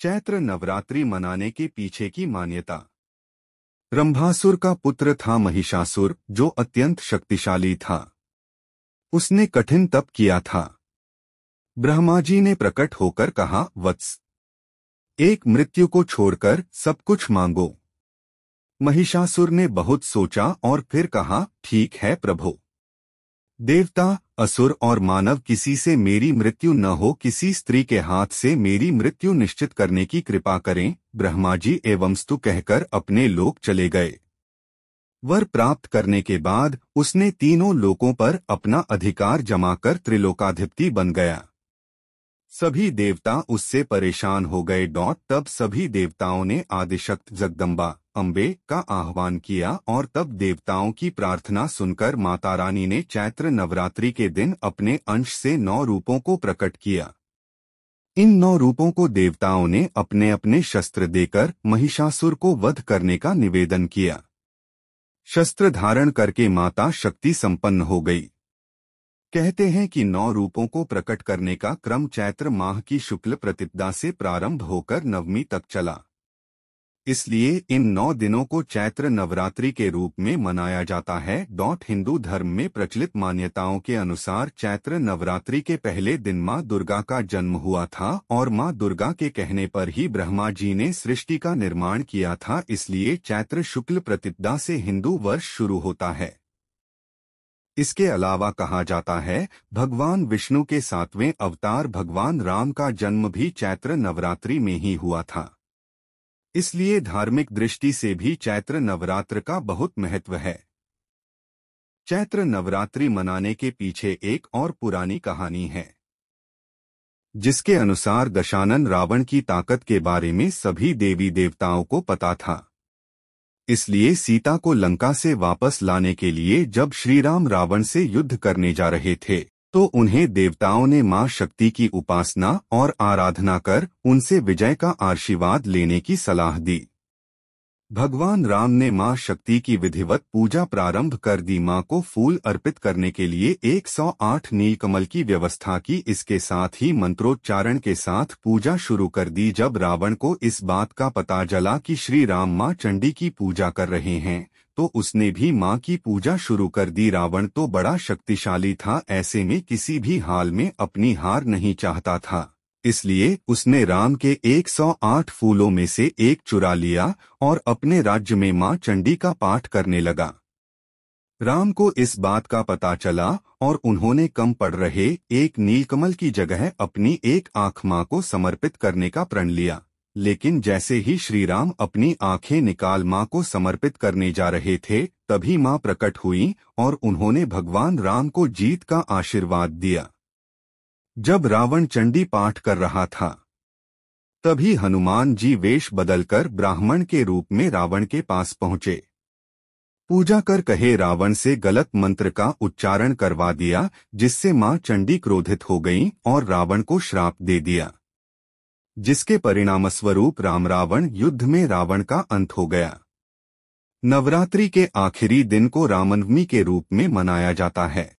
चैत्र नवरात्रि मनाने के पीछे की मान्यता। रंभासुर का पुत्र था महिषासुर, जो अत्यंत शक्तिशाली था। उसने कठिन तप किया था। ब्रह्मा जी ने प्रकट होकर कहा, वत्स, एक मृत्यु को छोड़कर सब कुछ मांगो। महिषासुर ने बहुत सोचा और फिर कहा, ठीक है प्रभु। देवता, असुर और मानव किसी से मेरी मृत्यु न हो, किसी स्त्री के हाथ से मेरी मृत्यु निश्चित करने की कृपा करें। ब्रह्मा जी एवंस्तु कहकर अपने लोक चले गए। वर प्राप्त करने के बाद उसने तीनों लोकों पर अपना अधिकार जमाकर त्रिलोकाधिपति बन गया। सभी देवता उससे परेशान हो गए। तब सभी देवताओं ने आदिशक्ति जगदम्बा अम्बे का आह्वान किया और तब देवताओं की प्रार्थना सुनकर माता रानी ने चैत्र नवरात्रि के दिन अपने अंश से 9 रूपों को प्रकट किया। इन 9 रूपों को देवताओं ने अपने अपने शस्त्र देकर महिषासुर को वध करने का निवेदन किया। शस्त्र धारण करके माता शक्ति संपन्न हो गई। कहते हैं कि 9 रूपों को प्रकट करने का क्रम चैत्र माह की शुक्ल प्रतिपदा से प्रारंभ होकर नवमी तक चला। इसलिए इन 9 दिनों को चैत्र नवरात्रि के रूप में मनाया जाता है। हिंदू धर्म में प्रचलित मान्यताओं के अनुसार चैत्र नवरात्रि के पहले दिन मां दुर्गा का जन्म हुआ था और मां दुर्गा के कहने पर ही ब्रह्मा जी ने सृष्टि का निर्माण किया था। इसलिए चैत्र शुक्ल प्रतिपदा से हिंदू वर्ष शुरू होता है। इसके अलावा कहा जाता है, भगवान विष्णु के 7वें अवतार भगवान राम का जन्म भी चैत्र नवरात्रि में ही हुआ था। इसलिए धार्मिक दृष्टि से भी चैत्र नवरात्र का बहुत महत्व है। चैत्र नवरात्रि मनाने के पीछे एक और पुरानी कहानी है, जिसके अनुसार दशानन रावण की ताकत के बारे में सभी देवी देवताओं को पता था। इसलिए सीता को लंका से वापस लाने के लिए जब श्री राम रावण से युद्ध करने जा रहे थे, तो उन्हें देवताओं ने मां शक्ति की उपासना और आराधना कर उनसे विजय का आशीर्वाद लेने की सलाह दी। भगवान राम ने मां शक्ति की विधिवत पूजा प्रारंभ कर दी। मां को फूल अर्पित करने के लिए 108 नीलकमल की व्यवस्था की। इसके साथ ही मंत्रोच्चारण के साथ पूजा शुरू कर दी। जब रावण को इस बात का पता चला कि श्री राम मां चंडी की पूजा कर रहे हैं, तो उसने भी मां की पूजा शुरू कर दी। रावण तो बड़ा शक्तिशाली था, ऐसे में किसी भी हाल में अपनी हार नहीं चाहता था। इसलिए उसने राम के 108 फूलों में से एक चुरा लिया और अपने राज्य में मां चंडी का पाठ करने लगा। राम को इस बात का पता चला और उन्होंने कम पड़ रहे एक नीलकमल की जगह अपनी एक आंख मां को समर्पित करने का प्रण लिया। लेकिन जैसे ही श्री राम अपनी आंखें निकाल मां को समर्पित करने जा रहे थे, तभी मां प्रकट हुई और उन्होंने भगवान राम को जीत का आशीर्वाद दिया। जब रावण चंडी पाठ कर रहा था, तभी हनुमान जी वेश बदलकर ब्राह्मण के रूप में रावण के पास पहुंचे। पूजा कर कहे रावण से गलत मंत्र का उच्चारण करवा दिया, जिससे मां चंडी क्रोधित हो गईं और रावण को श्राप दे दिया, जिसके परिणामस्वरूप राम रावण युद्ध में रावण का अंत हो गया। नवरात्रि के आखिरी दिन को रामनवमी के रूप में मनाया जाता है।